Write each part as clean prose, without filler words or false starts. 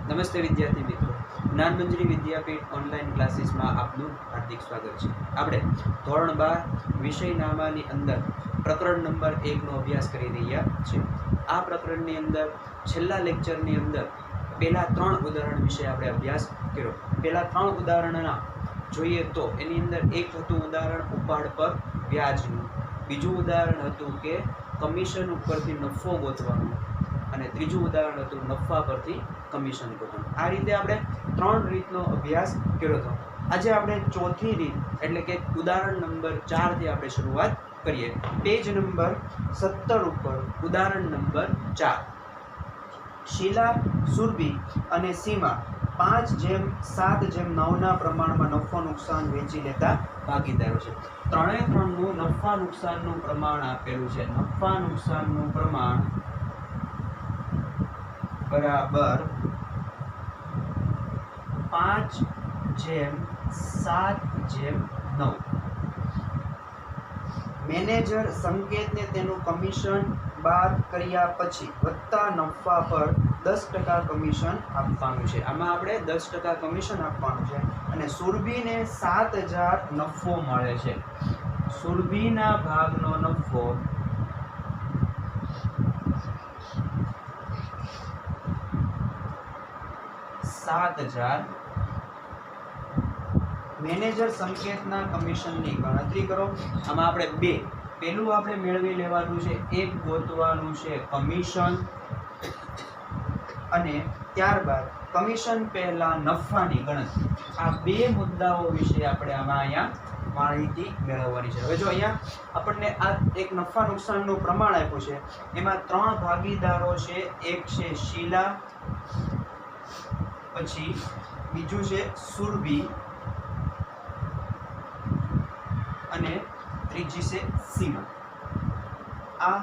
નમસ્તે વિદ્યાર્થી મિત્રો, જ્ઞાનમંજરી વિદ્યાપીઠ ઓનલાઈન ક્લાસીસમાં આપનું હાર્દિક સ્વાગત છે. આપણે ધોરણ 12 વિષય નામાની અંદર પ્રકરણ નંબર 1 નો અભ્યાસ કરી રહ્યા છીએ. આ પ્રકરણની અંદર છેલ્લા લેક્ચરની અંદર પહેલા 3 ઉદાહરણ વિશે આપણે અભ્યાસ કર્યો. પહેલા 3 ઉદાહરણના જોઈએ તો એની અંદર એક હતું ઉદાહરણ ઉપાડ પર વ્યાજનું, બીજું ઉદાહરણ હતું કે કમિશન ઉપરથી નફો ગોતવાનો, અને ત્રીજું ઉદાહરણ હતું નફા પરથી કમિશન ગોતવાનું. આ રીતે આપણે 3 રીતનો અભ્યાસ કર્યો હતો. આજે આપણે ચોથી રીત એટલે કે ઉદાહરણ નંબર 4 થી આપણે શરૂઆત કરીએ. પેજ નંબર 17 ઉપર ઉદાહરણ નંબર 4. શીલા, સુરભી અને સીમા 5:7:9 ના પ્રમાણમાં નફો નુકસાન વેચી લેતા ભાગીદારો છે. ત્રણે ત્રણનું નફા નુકસાનનું પ્રમાણ આપેલું છે. નફા નુકસાનનું પ્રમાણ બરાબર 5:7:9. મેનેજર સંકેતને તેનું કમિશન બાદ કર્યા પછી વધતા નફા પર 10% કમિશન આપવાનું છે. આમાં આપણે 10% કમિશન આપવાનું છે. અને સુરભીને 7,000 નફો મળે છે. સુરભીના ભાગનો નફો 7,000. મેનેજર સંકેતના કમિશનની ગણતરી કરો. આમાં આપણે પહેલું આપણે મેળવી લેવાનું છે, એક ગોતવાનું છે કમિશન, અને ત્યારબાદ કમિશન પહેલા નફાની ગણતરી. આ 2 મુદ્દાઓ વિશે આપણે અહીંયા માહિતી મેળવવાની છે. હવે જો અહીંયા આપણને આ એક નફા નુકસાનનું પ્રમાણ આપ્યું છે. એમાં 3 ભાગીદારો છે. એક છે શીલા, પછી બીજું છે સુરભી, અને ત્રીજી છે સીમા. આ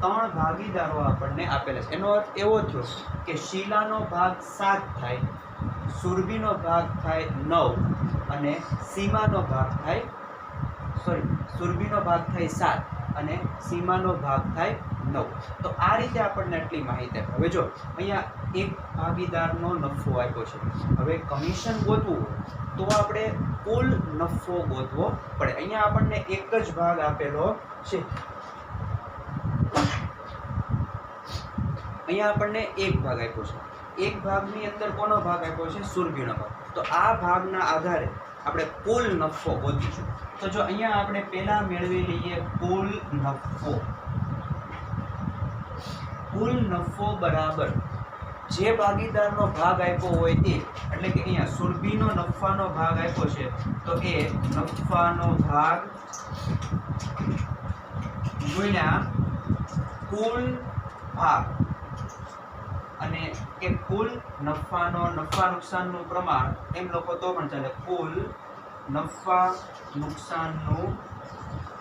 3 ભાગીદારો આપણને આપેલા છે. એનો અર્થ એવો થયો કે શીલાનો ભાગ 7 થાય, સુરભીનો ભાગ થાય 9, અને સીમાનો ભાગ થાય સુરભીનો ભાગ થાય 7 અને સીમાનો ભાગ થાય 9. તો આ રીતે આપણને આટલી માહિતી આપે. હવે જો અહીંયા એક ભાગીદારનો નફો આપ્યો છે. હવે કમિશન ગોતવું હોય તો આપણે કુલ નફો ગોતવો પડે. અહીંયા આપણને એક જ ભાગ આપેલો છે. અહીંયા આપણને એક ભાગ આપ્યો છે. એક ભાગની અંદર કોનો ભાગ આપ્યો છે? સુરભીનો ભાગ. તો આ ભાગના આધારે આપણે કુલ નફો ગોતીશું. તો જો અહીંયા આપણે પહેલા મેળવી લઈએ કુલ નફો. કુલ નફો બરાબર જે ભાગીદારનો ભાગ આપ્યો હોય એ, એટલે કે અહીંયા સુરભીનો નફાનો ભાગ આપ્યો છે તો એ નફાનો ભાગ ગુણ્યા કુલ ભાગ, અને એ કુલ નફા નુકસાનનું પ્રમાણ એમ લોકો તો પણ ચાલે. કુલ નફા નુકસાનનું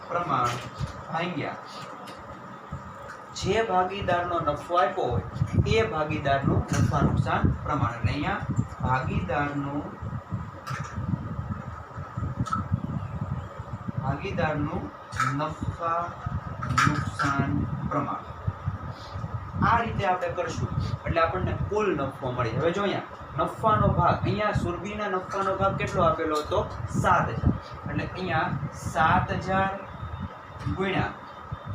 પ્રમાણ ભાગ્યા જે ભાગીદારનો નફો આપ્યો હોય એ ભાગીદારનું નફા નુકસાન પ્રમાણ. એટલે અહીંયા ભાગીદારનું નફા નુકસાન પ્રમાણ. આ રીતે આપણે કરશું એટલે આપણને કુલ નફો મળી. હવે જો અહીંયા નફાનો ભાગ, અહીંયા સુરભીના નફાનો ભાગ કેટલો આપેલો હતો? 7,000. એટલે અહીંયા 7,000 ગુણ્યા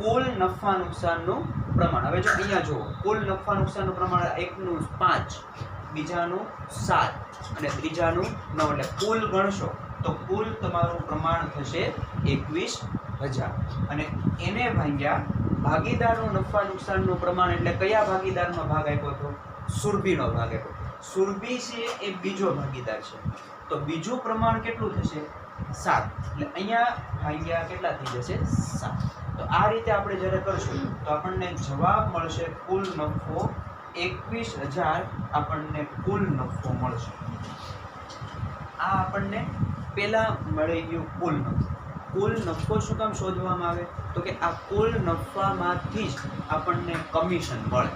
કુલ નફા નુકસાનનું પ્રમાણ. હવે જો અહીંયા જુઓ, કુલ નફા નુકસાનનું પ્રમાણ એકનું 5, બીજાનું 7 અને ત્રીજાનું 9. એટલે કુલ ગણશો તો કુલ તમારું પ્રમાણ થશે 21,000. અને એને ભાગ્યા ભાગીદારનું નફા નુકસાનનું પ્રમાણ. એટલે કયા ભાગીદારનો ભાગ આપ્યો હતો? સુરભીનો ભાગ આપ્યો. સુરભી છે એ બીજો ભાગીદાર છે, તો બીજું પ્રમાણ કેટલું થશે? 7. એટલે અહીંયા ભાગ્યા કેટલા થઈ જશે? 7. તો આ રીતે આપણે જ્યારે કરશું તો આપણને જવાબ મળશે કુલ નફો 21,000. આપણને કુલ નફો મળશે. આ આપણને પહેલા મળી ગયું કુલ નફો. કુલ નફો શું કામ શોધવામાં આવે? તો કે આ કુલ નફામાંથી જ આપણને કમિશન મળે,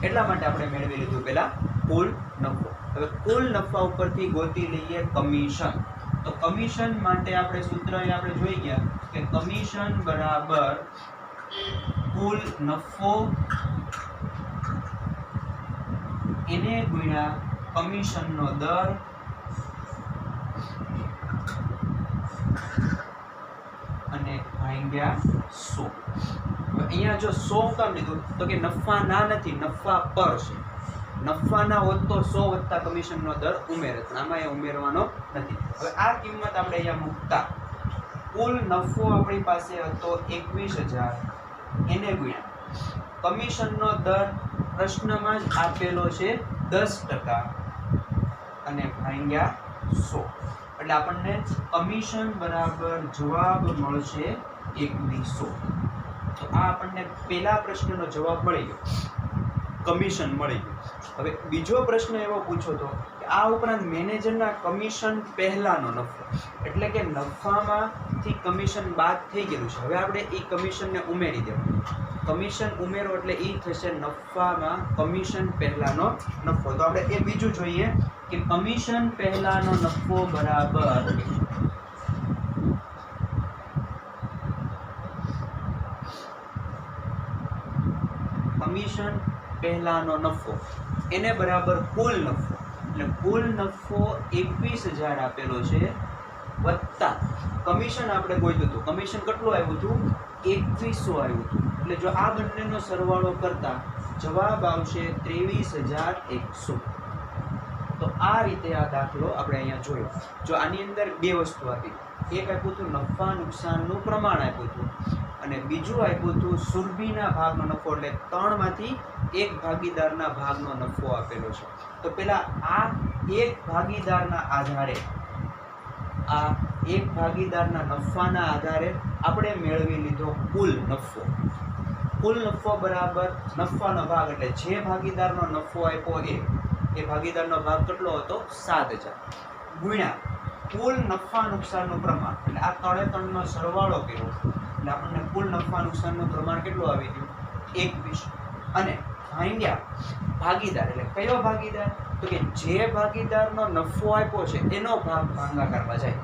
એટલા માટે આપણે મેળવી લીધું પહેલા કુલ નફો. હવે કુલ નફા ઉપરથી ગોતી લઈએ કમિશન. તો કમિશન માટે આપણે સૂત્ર આપણે જોઈ ગયા કે કમિશન બરાબર કુલ નફો એને ગુણ્યા કમિશનનો દર અને ભાગ્યા 100. અહીંયા જો 100 કામ લીધું તો કે નફા ના નથી, નફા પર છે. નફા ના હોત તો 100 વત્તા કમિશનનો દર ઉમેરે, પણ આમાં એ ઉમેરવાનો નથી. હવે આ કિંમત આપણે અહીંયા મૂકતા કુલ નફો આપણી પાસે હતો 21,000 એને ગુણ્યા કમિશનનો દર પ્રશ્નમાં જ આપેલો છે 10% અને ભાગ્યા 100. એટલે આપણને કમિશન બરાબર જવાબ મળશે 2100. તો આ આપણને પહેલા પ્રશ્નનો જવાબ મળી ગયો, કમિશન મળી ગયું. હવે બીજો પ્રશ્ન એવો પૂછો તો કે આ ઉપરાંત મેનેજરના કમિશન પહેલાનો નફો, એટલે કે નફામાંથી કમિશન બાદ થઈ ગયેલું છે, હવે આપણે એ કમિશનને ઉમેરી દેવાનું. કમિશન ઉમેરો એટલે એ થશે નફામાં કમિશન પહેલાનો નફો. તો આપણે એ બીજું જોઈએ કે કમિશન પહેલાનો નફો બરાબર કમિશન પહેલાનો નફો એને બરાબર કુલ નફો, એટલે કુલ નફો 21,000 આપેલો છે વત્તા કમિશન આપણે ગોત્યું હતું. કમિશન કેટલું આવ્યું હતું? 2100 આવ્યું હતું. એટલે જો આ બંનેનો સરવાળો કરતા જવાબ આવશે 23,100. તો આ રીતે આ દાખલો આપણે અહીંયા જોયો. જો આની અંદર બે વસ્તુ આપી, એક આપ્યું હતું નફા નુકસાનનું પ્રમાણ આપ્યું હતું અને બીજું આપ્યું હતું સુરભીના ભાગનો નફો, એટલે 3 માંથી એક ભાગીદારના ભાગનો નફો આપેલો છે. તો પેલા આ એક ભાગીદારના આધારે, આ એક ભાગીદારના નફાના આધારે આપણે મેળવી લીધો કુલ નફો. કુલ નફો બરાબર નફાનો ભાગ, એટલે જે ભાગીદારનો નફો આપ્યો એ ભાગીદારનો ભાગ કેટલો હતો? 7,000 ગુણ્યા કુલ નફા નુકસાનનું પ્રમાણ, એટલે આ 3 નો સરવાળો કર્યો એટલે આપણને કુલ નફા નુકસાનનું પ્રમાણ કેટલું આવી ગયું? 21. અને ભાગ્યા ભાગીદાર, એટલે કયો ભાગીદાર? તો કે જે ભાગીદારનો નફો આપ્યો છે એનો ભાગ ભાગાકારમાં જાય.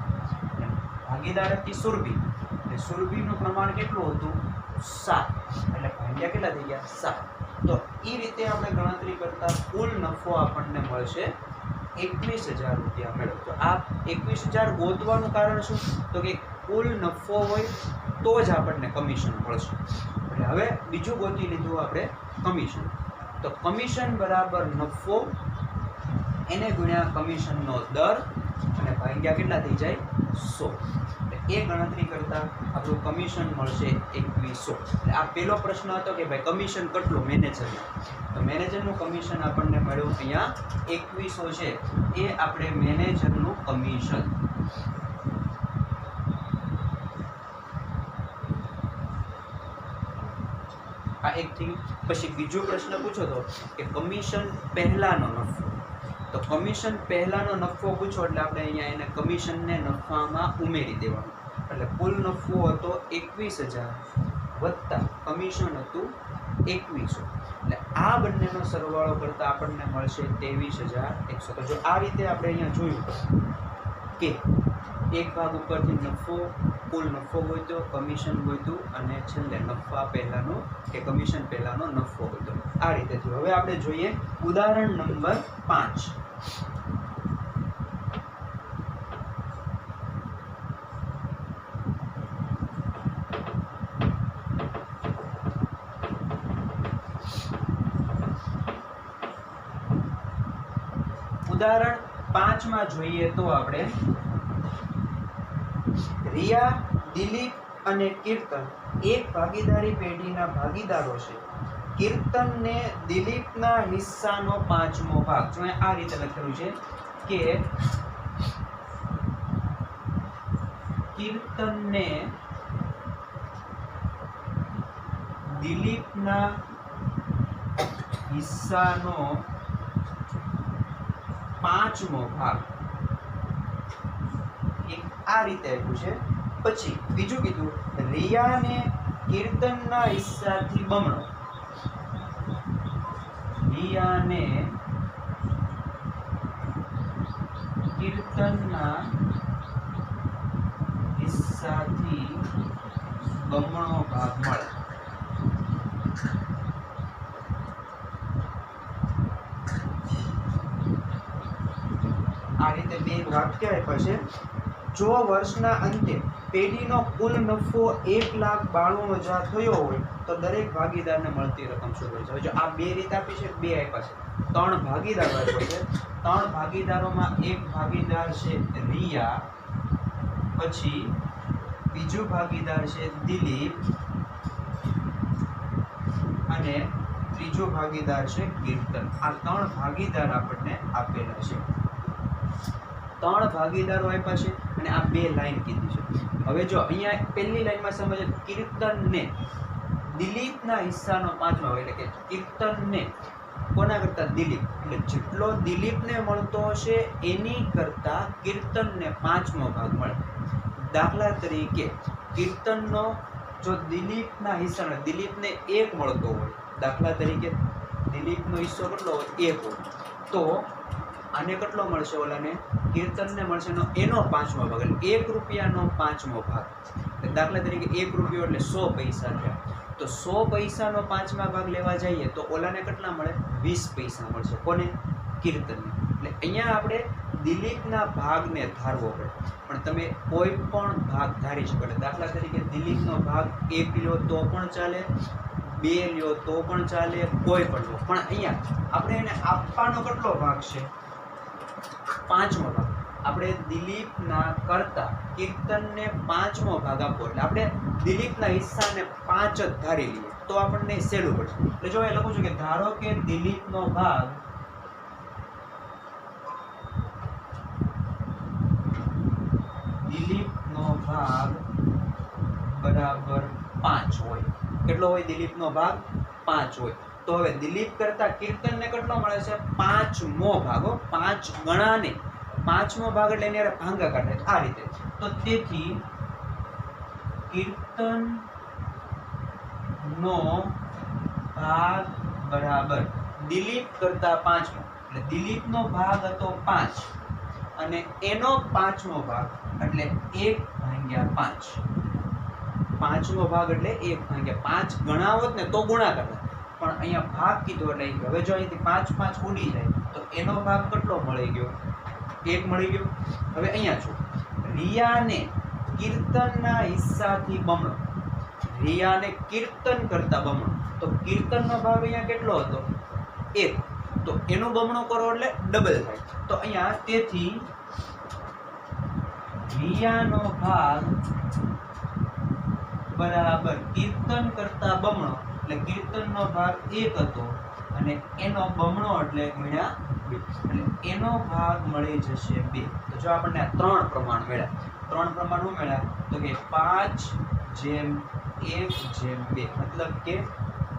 ભાગીદાર હતી સુરભી, એટલે સુરભીનું પ્રમાણ કેટલું હતું? 7. એટલે ભાગ્યા કેટલા થઈ ગયા? 7. તો એ રીતે આપણે ગણતરી કરતા કુલ નફો આપણને મળશે 21,000 રૂપિયા મેળવો. તો આ 21,000 ગોતવાનું કારણ શું? તો કે કુલ નફો હોય તો જ આપણને કમિશન મળશે. એટલે હવે બીજું ગોતી લીધું આપણે કમિશન. તો કમિશન બરાબર નફો એને ગુણ્યા કમિશનનો દર અને ભાગ્યા કેટલા થઈ જાય? 100. એ ગણતરી કરતા આપણું કમિશન મળશે 2100. એટલે આ પહેલો પ્રશ્ન હતો કે ભાઈ કમિશન કેટલું મેનેજરનું, તો મેનેજરનું કમિશન આપણને મળ્યું અહીંયા 2100 છે, એ આપણે મેનેજરનું કમિશન. આ એક થયું. પછી બીજો પ્રશ્ન પૂછો તો કે કમિશન પહેલાનો નફો. તો કમિશન પહેલાનો નફો પૂછો એટલે આપણે અહીંયા એને કમિશનને નફામાં ઉમેરી દેવાનું. એટલે કુલ નફો હતો 21,000 વત્તા કમિશન હતું 2100. એટલે આ બંનેનો સરવાળો કરતા આપણને મળશે 23,100. તો જો આ રીતે આપણે અહીંયા જોયું કે એક ભાગ ઉપરથી નફો, કુલ નફો ગોત્યો, કમિશન ગોત્યું અને છેલ્લે નફા પહેલાનો કે કમિશન પહેલાનો નફો ગોત્યો. આ રીતે થયું. હવે આપણે જોઈએ ઉદાહરણ નંબર 5. ઉદાહરણ 5 માં જોઈએ તો આપણે રિયા, દિલીપ અને કીર્તન એક ભાગીદારી પેઢીના ભાગીદારો છે. કીર્તનને દિલીપના હિસ્સાનો 5મો ભાગ, જો આ રીતે લખેલું છે કે કીર્તનને દિલીપના હિસ્સાનો 5મો ભાગ, આ રીતે આપ્યું છે. પછી બીજું કીધું રિયાને કીર્તનના હિસ્સાથી બમણો, રિયાને કીર્તનના હિસ્સાથી બમણો ભાગ મળે. વાક્ય આપ્યા છે, જો વર્ષના અંતે પેઢીનો કુલ નફો 1,92,000 થયો હોય તો દરેક ભાગીદારને મળતી રકમ શું હોય છે? હવે જો આ બે રીત આપી છે, બે આપ્યા છે, 3 ભાગીદારો આપ્યા છે. 3 ભાગીદારોમાં એક ભાગીદાર છે રિયા, પછી બીજો ભાગીદાર છે દિલીપ અને ત્રીજો ભાગીદાર છે કીર્તન. આ 3 ભાગીદાર આપણને આપેલા છે. 3 ભાગીદારો આપ્યા છે અને આ બે લાઈન કીધી છે. હવે જો અહીંયા પહેલી લાઈનમાં સમજો, કીર્તનને દિલીપના હિસ્સાનો 5મો ભાગ, એટલે કે કીર્તનને કોના કરતા? દિલીપ. એટલે જેટલો દિલીપને મળતો હશે એની કરતા કીર્તનને 5મો ભાગ મળે. દાખલા તરીકે કીર્તનનો જો દિલીપના હિસ્સાનો, દિલીપને 1 મળતો હોય, દાખલા તરીકે દિલીપનો હિસ્સો કેટલો હોય? 1 હોય, તો આને કેટલો મળશે? ઓલાને કીર્તનને મળશે એનો 5મો ભાગ, એટલે 1 રૂપિયાનો 5મો ભાગ. દાખલા તરીકે 1 રૂપિયો એટલે 100 પૈસા થયા, તો 100 પૈસાનો 5મા ભાગ લેવા જઈએ તો ઓલાને કેટલા મળે? 20 પૈસા મળશે. કોને? કીર્તનને. એટલે અહીંયા આપણે દિલીપના ભાગને ધારવો પડે, પણ તમે કોઈ પણ ભાગ ધારી શકો. એટલે દાખલા તરીકે દિલીપનો ભાગ 1 લ્યો તો પણ ચાલે, 2 લ્યો તો પણ ચાલે, કોઈ પણ લો, પણ અહીંયા આપણે એને આપવાનો કેટલો ભાગ છે? 5મો ભાગ. આપણે દિલીપના કરતા કીર્તનને 5મો ભાગ આપવો, એટલે આપણે દિલીપના હિસ્સાને 5 જ ધારી લઈએ તો આપણને સહેલું પડશે. એટલે જો એ લખું છું કે ધારો કે દિલીપનો ભાગ બરાબર 5 હોય. કેટલો હોય? દિલીપનો ભાગ 5 હોય. તો હવે દિલીપ કરતા કીર્તનને કેટલો મળે છે? 5મો ભાગ. 5 ગણાને 5મો ભાગ એટલે એને ભાંગા કાઢે આ રીતે. તો તેથી કીર્તનનો ભાગ બરાબર દિલીપ કરતા 5મો, એટલે દિલીપનો ભાગ હતો 5 અને એનો 5મો ભાગ એટલે 1/5. 5મો ભાગ એટલે 1/5. ગણા હોત ને તો ગુણાકાર થાય, પણ અહીંયા ભાગ કીધો એટલે હવે જો અહીંથી 5 5 ઉડી જાય તો એનો ભાગ કેટલો મળી ગયો? 1 મળી ગયો. હવે અહીંયા જો રિયાને કીર્તનના હિસ્સાથી બમણો, રિયાને કીર્તન કરતા બમણો, તો કીર્તનનો ભાગ અહીંયા કેટલો હતો? 1, તો એનો બમણો કરો એટલે ડબલ થાય. તો અહીંયા તેથી રિયાનો ભાગ બરાબર કીર્તન કરતા બમણો, એટલે કીર્તનનો ભાગ 1 હતો અને એનો બમણો એટલે ગુણ્યા 2, એટલે એનો ભાગ મળી જશે 2. તો જો આપણને આ 3 પ્રમાણ મળ્યા. 3 પ્રમાણ શું મળ્યા? તો કે 5:1:2, મતલબ કે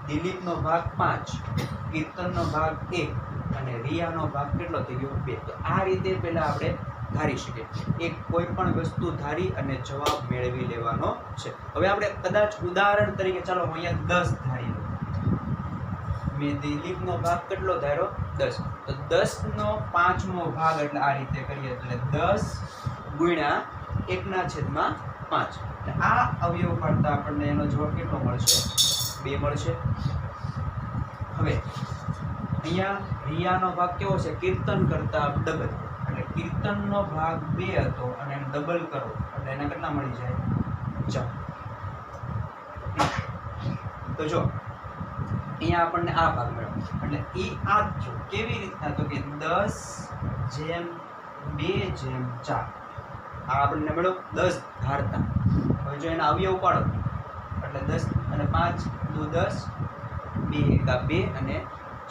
દિલીપનો ભાગ 5, કીર્તનનો ભાગ 1 અને રિયાનો ભાગ કેટલો થઈ ગયો? 2. તો આ રીતે પહેલા આપણે ધારી શકીએ. એક કોઈ પણ વસ્તુ ધારી અને જવાબ મેળવી લેવાનો છે. હવે આપણે કદાચ ઉદાહરણ તરીકે, ચાલો હું અહીંયા 10 ધારી લઉં. મેં દિલીપનો ભાગ કેટલો ધાર્યો? 10. તો 10નો 5મો ભાગ એટલે આ રીતે કરીએ એટલે 10 ગુણ્યા 1/5. એટલે આ અવયવ પાડતા આપણને એનો જવાબ કેટલો મળશે? 2 મળશે. હવે અહીંયા રિયાનો ભાગ કેવો છે? કીર્તન કરતા ડબલ, એટલે કીર્તનનો ભાગ 2 હતો અને એને ડબલ કરો એટલે એના કેટલા મળી જાય? 4. તો જો અહીંયા આપણને આ ભાગ મળ્યો, એટલે એ આ જો કેવી રીતના? તો કે 10:2:4 આ આપણને મળ્યો 10 ધારતા. હવે જો એના અવયવ પાડો એટલે 10 અને 5 દુ 10, 2 એકા 2 અને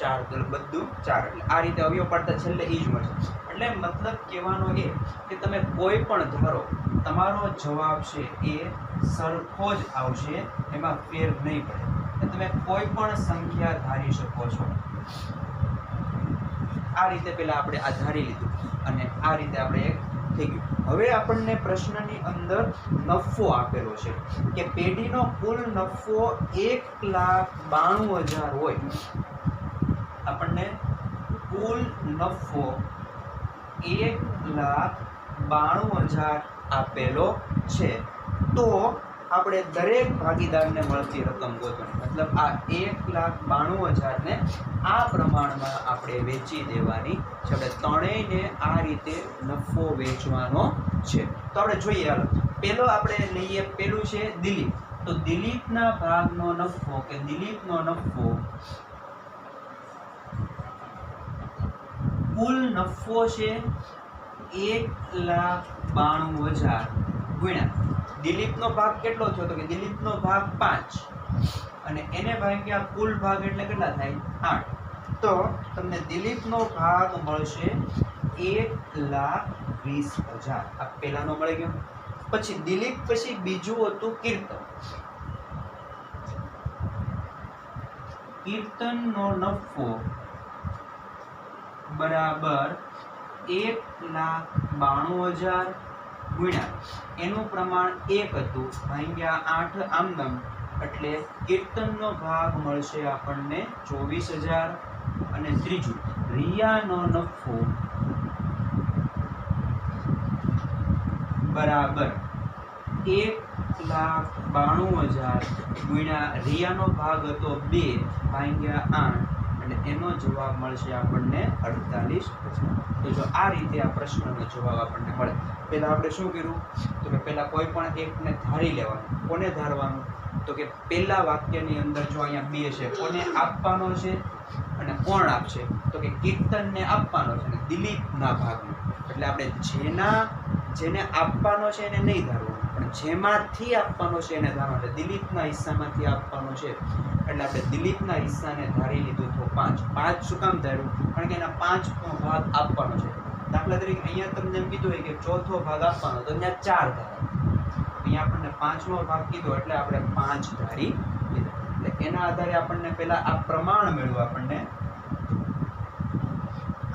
4 તો બધું 4. એટલે આ રીતે અવયવ પાડતા છેલ્લે એ જ મળશે. એટલે મતલબ કહેવાનો એ કે તમે કોઈ પણ ધારો, તમારો જવાબ છે એ સરખો જ આવશે, એમાં ફેર નહીં પડે. તમે કોઈ પણ સંખ્યા ધારી શકો છો. આ રીતે પહેલા આપણે આ ધારી લીધું અને આ રીતે આપણે એક થઈ ગયું. હવે આપણને પ્રશ્નની અંદર નફો આપેલો છે કે પેઢીનો કુલ નફો 1,92,000 હોય. આપણને કુલ નફો 1,92,000 આપેલો છે. તો આપણે દરેક ભાગીદારને મળતી રકમ ગોતવાની. મતલબ આ 1,92,000 ને આ પ્રમાણમાં આપણે વેચી દેવાની છે. આપણે ત્રણેયને આ રીતે નફો વેચવાનો છે. તો આપણે જોઈએ, હાલો પેલો આપણે લઈએ. પેલું છે દિલીપ. તો દિલીપના ભાગનો નફો કે દિલીપનો નફો, કુલ નફો છે 1,92,000 ગુણ્યા દિલીપનો ભાગ કેટલો થયો? તો કે દિલીપનો ભાગ 5 અને એને ભાગ્યા કુલ ભાગ એટલે કેટલા થાય? 8. તો તમને દિલીપનો ભાગ મળશે 1,20,000. આ પહેલાનો મળી ગયો. પછી દિલીપ પછી બીજું હતું કીર્તન. કીર્તનનો નફો બરાબર 1,92,000 ગુણ્યા એનું પ્રમાણ 1 હતું ભાગ્યા 8 આમદમ, એટલે કીર્તનનો ભાગ મળશે આપણને 24,000. અને ત્રીજું રિયાનો નફો બરાબર 1,92,000 ગુણ્યા રિયાનો ભાગ હતો 2 ભાગ્યા 8, અને એનો જવાબ મળશે આપણને 48,000. તો જો આ રીતે આ પ્રશ્નનો જવાબ આપણને મળે. પહેલા આપણે શું કર્યું? તો કે પહેલા કોઈ પણ એકને ધારી લેવાનું. કોને ધારવાનું? તો કે પહેલા વાક્યની અંદર જો અહીંયા 2 છે, કોને આપવાનો છે અને કોણ આપશે? તો કે કીર્તનને આપવાનો છે અને દિલીપના ભાગનો. એટલે આપણે જેને આપવાનો છે એને નહીં ધારવાનું, પણ જેમાંથી આપવાનો છે એને ધારવાનું. એટલે દિલીપના હિસ્સામાંથી આપવાનો છે એટલે આપણે દિલીપના હિસ્સાને ધારી લીધું. તો 5 શું કામ ધાર્યું? કારણ કે એના 5નો ભાગ આપવાનો છે. દાખલા તરીકે અહીંયા તમને એમ કીધું હોય કે ચોથો ભાગ આપવાનો, તો અહીંયા 4 ધારા. અહીંયા આપણને 5નો ભાગ કીધો એટલે આપણે 5 ધારી લીધા. એટલે એના આધારે આપણને પહેલા આ પ્રમાણ મળ્યું. આપણને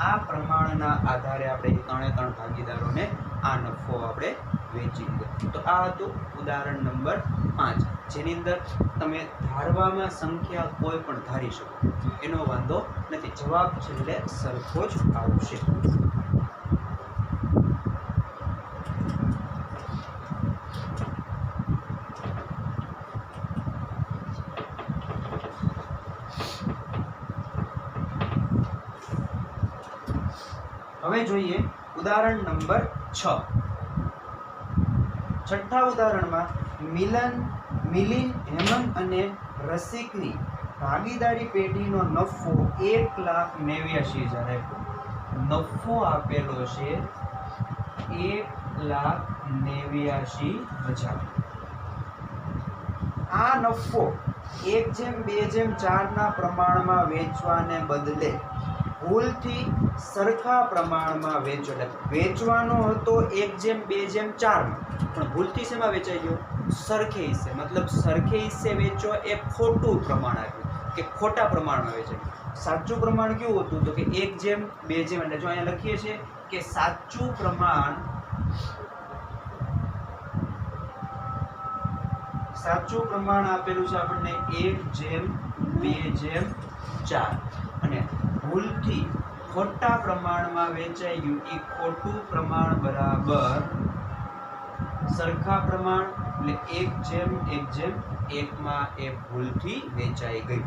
આ પ્રમાણના આધારે આપણે ત્રણે ત્રણ ભાગીદારોને આ નફો આપણે વેચી દીધો. તો આ હતું ઉદાહરણ નંબર 5, જેની અંદર તમે ધારવામાં સંખ્યા કોઈ પણ ધારી શકો, એનો વાંધો નથી. જવાબ છેલ્લે સરખો જ આવશે. હવે જોઈએ ઉદાહરણ નંબર 6. છઠ્ઠા ઉદાહરણમાં મિલિન, હેમંત અને રસિકની ભાગીદારી પેઢીનો નફો 1,89,000 આપ્યો. નફો આપેલો છે 1,89,000. આ નફો 1:2:4 પ્રમાણમાં વેચવાને બદલે ભૂલથી સરખા પ્રમાણમાં વેચો. એટલે વેચવાનો હતો 1:2:4 પણ ભૂલથી શેમાં વેચાઈ ગયો? સરખે હિસ્સે. મતલબ સરખે હિસ્સે વેચો એ ખોટું પ્રમાણ આપ્યું કે ખોટા પ્રમાણમાં વેચાય. સાચું પ્રમાણ કેવું હતું? તો કે 1:2. એટલે જો અહીંયા લખીએ છીએ કે સાચું પ્રમાણ આપેલું છે આપણને 1:2:4 અને ભૂલથી ખોટા પ્રમાણમાં વેચાઈ ગયું એ ખોટું પ્રમાણ બરાબર સરખા પ્રમાણ. એટલે 1:1:1 એ ભૂલથી વેચાઈ ગઈ.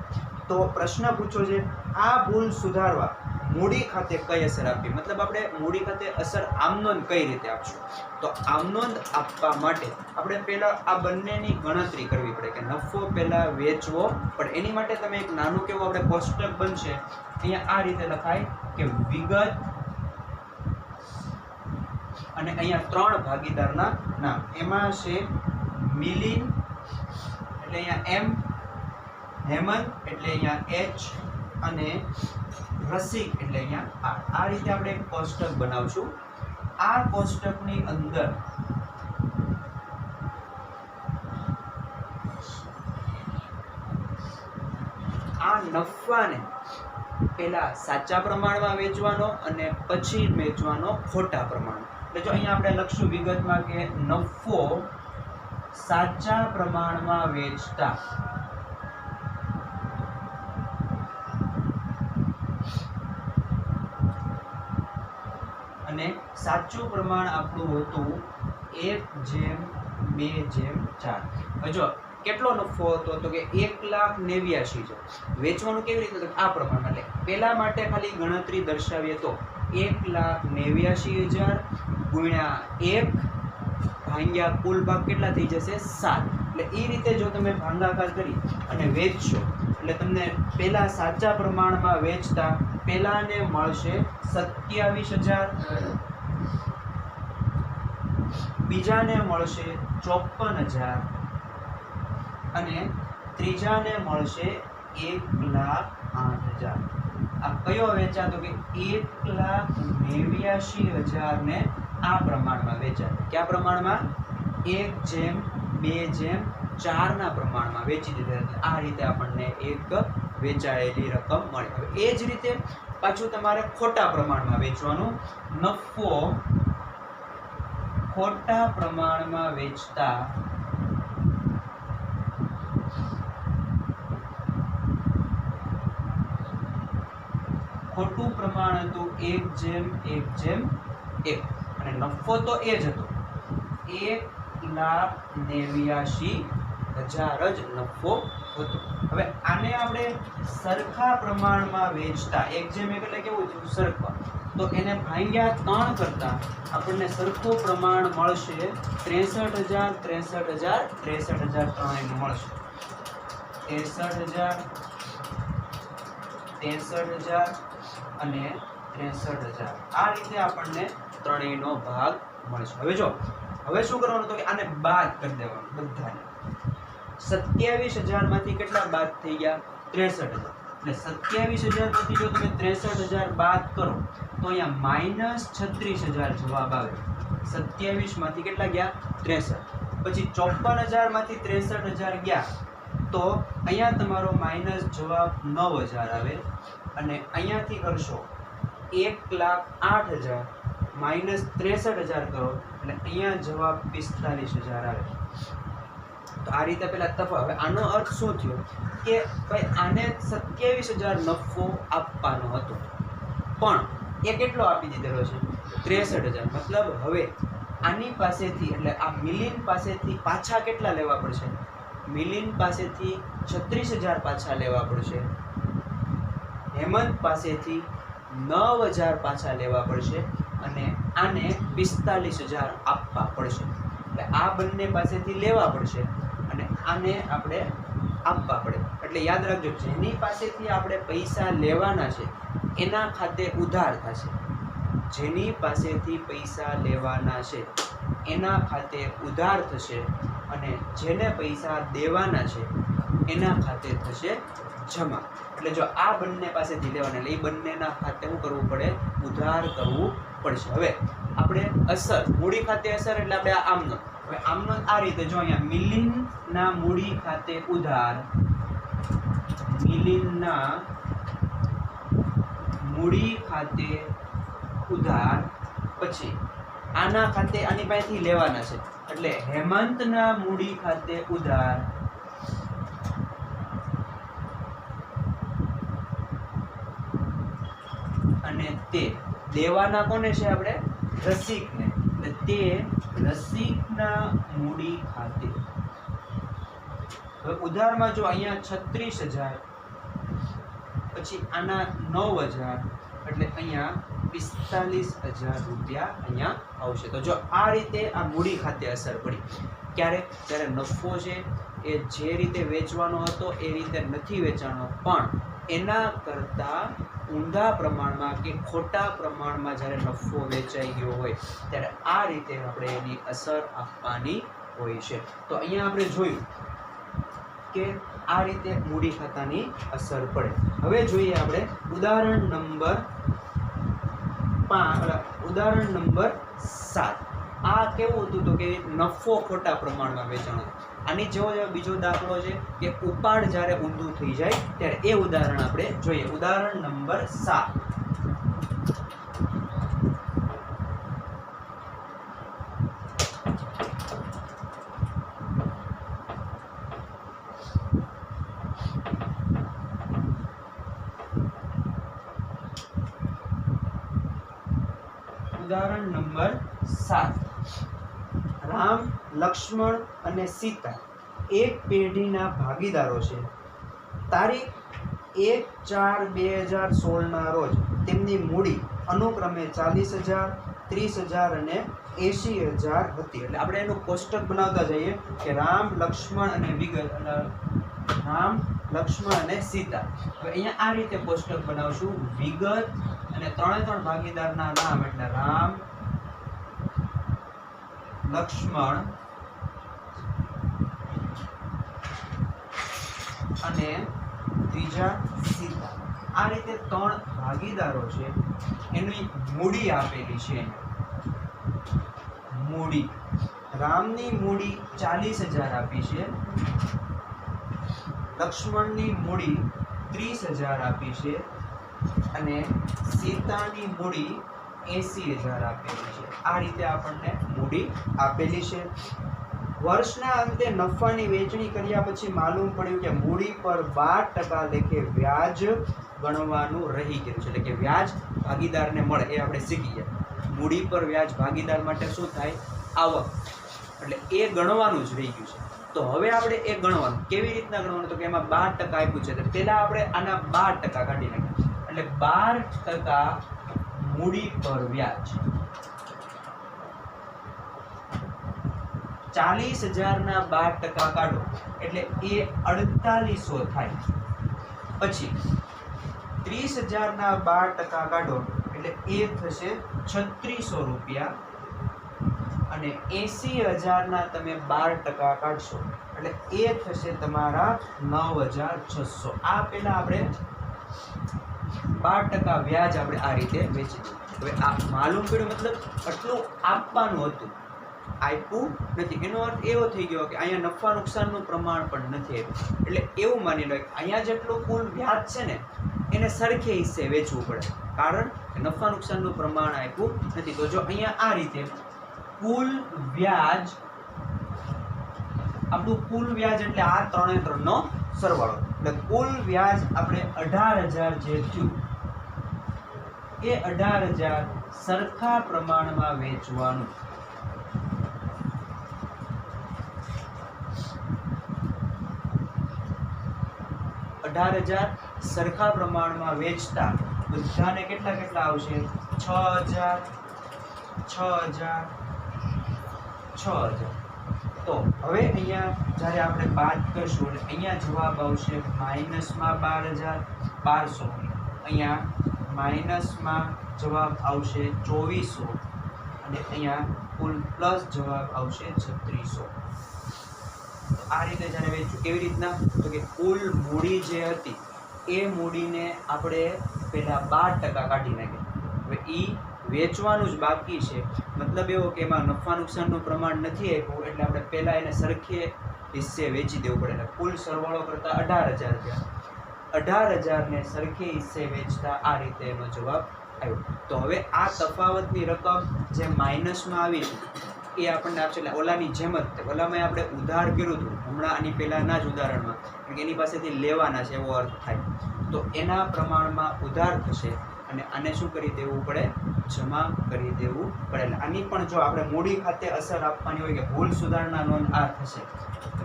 તો પ્રશ્ન પૂછો છે આ ભૂલ સુધારવા મૂડી ખાતે કઈ અસર આપી? મતલબ આપણે મૂડી ખાતે અસર આમનોંધ કઈ રીતે આપશું? તો આમનોંધ આપવા માટે આપણે પહેલા આ બંનેની ગણતરી કરવી પડે કે નફો પહેલા વેચવો પણ એની માટે તમે એક નાનું કેવું આપણે કોષ્ટક બનશે. અહીંયા આ રીતે લખાય કે વિગત અને અહીંયા 3 ભાગીદારના નામ. એમાં છે મિલિન એટલે અહીંયા M, હેમંત એટલે અહીંયા H અને રસિક એટલે અહીંયા R. આ રીતે આપણે એક કોષ્ટક બનાવશું. આ કોષ્ટકની અંદર આ નફાને પહેલા સાચા પ્રમાણમાં વેચવાનો અને પછી વેચવાનો ખોટા પ્રમાણ. એટલે જો અહીંયા આપણે લખશું વિગતમાં કે નફો સાચા પ્રમાણમાં વેચતા અને સાચું પ્રમાણ આપણું હતું 1:2:4. 2/4. હવે જો કેટલો નફો હતો તો કે 1,89,000. વેચવાનું કેવી રીતે તો આ પ્રમાણમાં, એટલે પહેલા માટે ખાલી ગણતરી દર્શાવીએ તો 1,89,000 ગુણ્યા 1 ભાગ્યા કુલ ભાગ કેટલા થઈ જશે 7. એટલે એ રીતે જો તમે ભાગાકાર કરી અને વેચશો એટલે તમને પહેલા સાચા પ્રમાણમાં વેચતા પહેલાને મળશે 27,000, બીજાને મળશે 54,000 અને ત્રીજાને મળશે 1,08,000. આ કયો વેચાતો કે 1,89,000 ને આ પ્રમાણમાં વેચાય. કયા પ્રમાણમાં? 1/2/4 ના પ્રમાણમાં વેચી દીધા. આ રીતે આપણને એક વેચાયેલી રકમ મળે. હવે એ જ રીતે પાછું તમારે ખોટા પ્રમાણમાં વેચવાનું. નફો ખોટા પ્રમાણમાં વેચતા ખોટું પ્રમાણ હતું 1/1/1 અને નફો તો એ જ હતો 1,89,000 જ નફો હતો. હવે આને આપણે સરખા પ્રમાણમાં વેચતા 1/1 એટલે કેવું થયું? સરખા. તો એને ભાગ્યા 3 કરતા આપણને સરખું પ્રમાણ મળશે 63,000 63,000 63,000 ત્રણેયનું મળશે. 63,000 63,000 અને 63,000. આ રીતે આપણને ત્રણેયનો ભાગ મળશે. હવે જો હવે શું કરવાનું તો કે આને બાદ કરી દેવાનું બધાને. 27,000 માંથી કેટલા બાદ થઈ ગયા? 63,000. એટલે 27,000 માંથી જો તમે 63,000 બાદ કરો તો અહીંયા -36,000 જવાબ આવે. 27 માંથી કેટલા ગયા? 63. પછી 54,000 માંથી 63,000 ગયા તો અહીંયા તમારો માઇનસ જવાબ 9,000 આવે અને અહીંયાથી કરશો 1,08,000 માઇનસ 63,000 કરો એટલે અહીંયા જવાબ 45,000 આવે. તો આ રીતે પેલા તફાવત. હવે આનો અર્થ શું થયો કે ભાઈ આને 27,000 નફો આપવાનો હતો પણ એ કેટલો આપી દીધેલો છે? 63,000. મતલબ હવે આની પાસેથી એટલે આ મિલિન પાસેથી પાછા કેટલા લેવા પડશે? મિલિન પાસેથી 36,000 પાછા લેવા પડશે. હેમંત પાસેથી 9,000 પાછા લેવા પડશે અને આને 45,000 આપવા પડશે. એટલે આ બંને પાસેથી લેવા પડશે અને આને આપણે આપવા પડે. એટલે યાદ રાખજો, જેની પાસેથી આપણે પૈસા લેવાના છે એના ખાતે ઉધાર થશે. જેની પાસેથી પૈસા લેવાના છે એના ખાતે ઉધાર થશે અને જેને પૈસા દેવાના છે એના ખાતે થશે જમા. એટલે જો આ બંને પાસેથી લેવાના એટલે એ બંનેના ખાતે શું કરવું પડે? ઉધાર કરવું પડશે. હવે આપણે અસર મૂડી ખાતે અસર એટલે આપણે આમનો. હવે આમનો આ રીતે જો અહીંયા મિલિનના મૂડી ખાતે ઉધાર, મિલિનના મૂડી ખાતે ઉધાર, પછી આના ખાતે આની પાસેથી લેવાના છે એટલે હેમંતના મૂડી ખાતે ઉધાર, અને તે દેવાના કોને છે? આપણે રસિકને. એટલે તે રસિકના મૂડી ખાતે. હવે ઉધારમાં જો અહીંયા 36,000 પછી આના 9,000 એટલે અહીંયા 45,000 રૂપિયા અહીંયા આવશે. તો જો આ રીતે આ મૂડી ખાતે અસર પડી. ક્યારે? જ્યારે નફો છે એ જે રીતે વેચવાનો હતો એ રીતે નથી વેચાણો પણ એના કરતાં ઊંધા પ્રમાણમાં કે ખોટા પ્રમાણમાં જ્યારે નફો વેચાઈ ગયો હોય ત્યારે આ રીતે આપણે એની અસર આપવાની હોય છે. તો અહીંયા આપણે જોયું કે આ રીતે મૂડી ખાતાની અસર પડે. હવે જોઈએ આપણે ઉદાહરણ નંબર 7. આ કેવું હતું તો કે નફો ખોટા પ્રમાણમાં વેચાણો. આની જેવો બીજો દાખલો છે કે ઉપાડ જ્યારે ઊંધું થઈ જાય ત્યારે એ ઉદાહરણ આપણે જોઈએ. ઉદાહરણ નંબર 7. ઉદાહરણ નંબર 7. રામ, લક્ષ્મણ અને સીતા એક પેઢીના ભાગીદારો છે. તારીખ 1/4/2016 રોજ તેમની મૂડી અનુક્રમે 40,000, 30,000 અને 80,000 હતી. એટલે આપણે એનું કોષ્ટક બનાવતા જઈએ કે રામ, લક્ષ્મણ અને રામ, લક્ષ્મણ અને સીતા. હવે અહીંયા આ રીતે કોષ્ટક બનાવશું, વિગત અને ત્રણે ભાગીદારના નામ એટલે રામ, લક્ષ્મણ અને ત્રીજા સીતા. આ રીતે 3 ભાગીદારો છે, એની મૂડી આપેલી છે. મૂડી રામની મૂડી 40,000 આપી છે, લક્ષ્મણની મૂડી 30,000 આપી છે અને સીતાની મૂડી 80,000 આપેલી છે. આ રીતે આપણને મૂડી આપેલી છે. વર્ષના અંતે નફાની વહેંચણી કર્યા પછી માલુમ પડ્યું કે મૂડી પર 12% લેખે વ્યાજ ગણવાનું રહી ગયું છે. એટલે કે વ્યાજ ભાગીદારને મળે એ આપણે શીખી ગયા. મૂડી પર વ્યાજ ભાગીદાર માટે શું થાય? આવક. એટલે એ ગણવાનું જ રહી ગયું છે. તો હવે આપણે એ ગણવાનું કેવી રીતના ગણવાનું? તો કે એમાં 12% આપ્યું છે, તો પહેલા આપણે આના 12% કાઢી નાખીએ. એટલે 12% મૂડી પર વ્યાજ 40,000 ના 12% કાઢો એટલે એ 4800 થાય. પછી 30,000 ના 12% કાઢો એટલે એ થશે 3600 રૂપિયા અને 80,000 ના તમે 12% કાઢશો એટલે એ થશે તમારા 9,600. આ પહેલા આપણે 12% વ્યાજ આપણે આ રીતે વેચી દીધું. હવે આ માલુમ પડ્યું મતલબ આટલું આપવાનું હતું, આપ્યું નથી. એનો અર્થ એવો થઈ ગયો કે અહીંયા નફા નુકસાનનું પ્રમાણ પણ નથી આપ્યું. એટલે એવું માની લો કે અહીંયા જેટલું કુલ વ્યાજ છે ને એને સરખે હિસ્સે વેચવું પડે, કારણ કે નફા નુકસાનનું પ્રમાણ આપ્યું નથી. તો જો અહીંયા આ રીતે કુલ વ્યાજ, આપણું કુલ વ્યાજ એટલે આ 3 નો સરવાળો, એટલે કુલ વ્યાજ આપણે 18,000 જે થયું એ 18,000 સરખા પ્રમાણમાં વેચવાનું. 18,000 સરખા પ્રમાણમાં વેચતા બધાને કેટલા આવશે? 6,000, 6,000, 6,000. તો હવે અહીંયા જ્યારે આપણે બાદ કરશું એટલે અહીંયા જવાબ આવશે માઇનસમાં 12,200. અહીંયા માઇનસમાં જવાબ આવશે 2,400 અને અહીંયા કુલ પ્લસ જવાબ આવશે 3,600. આ રીતે જ્યારે વેચવું કેવી રીતના? તો કે કુલ મૂડી જે હતી એ મૂડીને આપણે પહેલાં 12% કાઢી નાખીએ. હવે એ વેચવાનું જ બાકી છે, મતલબ એવો કે એમાં નફા નુકસાનનું પ્રમાણ નથી આપ્યું એટલે આપણે પહેલાં એને સરખે હિસ્સે વેચી દેવું પડે. એટલે કુલ સરવાળો કરતાં 18,000 રૂપિયા, 18,000 ને સરખે હિસ્સે વેચતા આ રીતે એનો જવાબ આવ્યો. તો હવે આ તફાવતની રકમ જે માઇનસમાં આવી છે એ આપણને આપશે. એટલે ઓલાની જેમ જ ઓલામાં આપણે ઉધાર કર્યું હતું હમણાં આની પહેલાંના જ ઉદાહરણમાં, કારણ કે એની પાસેથી લેવાના છે એવો અર્થ થાય. તો એના પ્રમાણમાં ઉધાર થશે અને આને શું કરી દેવું પડે? જમા કરી દેવું પડે. એટલે આની પણ જો આપણે મૂડી ખાતે અસર આપવાની હોય કે ભૂલ સુધારણા નોંધ આ થશે: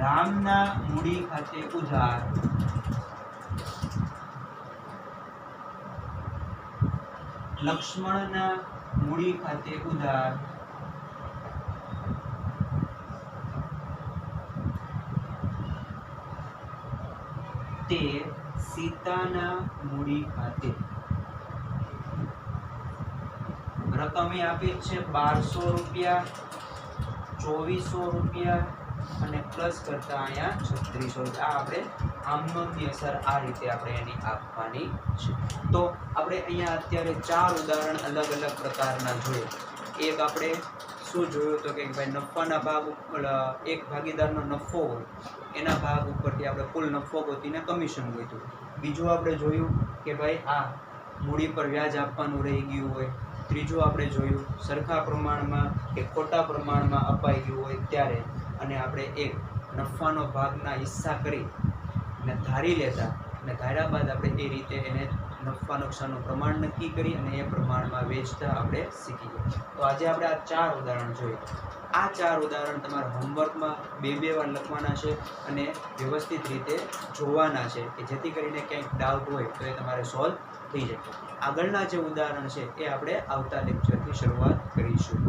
રામના મૂડી ખાતે ઉધાર, લક્ષ્મણના મૂડી ખાતે ઉધાર, તે સીતાના મૂડી ખાતે. રકમ આપી છે 1200 રૂપિયા, 2400 રૂપિયા અને પ્લસ કરતા અહીંયા 3600 રૂપિયા. આ આપણે આમનોંધની અસર આ રીતે આપણે એની આપવાની છે. તો આપણે અહીંયા અત્યારે 4 ઉદાહરણ અલગ અલગ પ્રકારના જોયું. એક આપણે શું જોયું તો કે ભાઈ નફાના ભાગ ઉપર એક ભાગીદારનો નફો હોય એના ભાગ ઉપરથી આપણે કુલ નફો ગોતીને કમિશન ગોત્યું. બીજું આપણે જોયું કે ભાઈ આ મૂડી પર વ્યાજ આપવાનું રહી ગયું હોય. ત્રીજું આપણે જોયું સરખા પ્રમાણમાં કે ખોટા પ્રમાણમાં અપાઈ ગયું હોય ત્યારે, અને આપણે એક નફાનો ભાગના હિસ્સા કરી અને ધારી લેતા અને ધાર્યા બાદ આપણે એ રીતે એને નફા નુકસાનનું પ્રમાણ નક્કી કરી અને એ પ્રમાણમાં વેચતા આપણે શીખી ગયા. તો આજે આપણે આ 4 ઉદાહરણ જોયું. આ 4 ઉદાહરણ તમારા હોમવર્કમાં બે વાર લખવાના છે અને વ્યવસ્થિત રીતે જોવાના છે કે જેથી કરીને ક્યાંક ડાઉટ હોય તો એ તમારે સોલ્વ થઈ જાય. આગળના જે ઉદાહરણ છે એ આપણે આવતા લેક્ચરથી શરૂઆત કરીશું.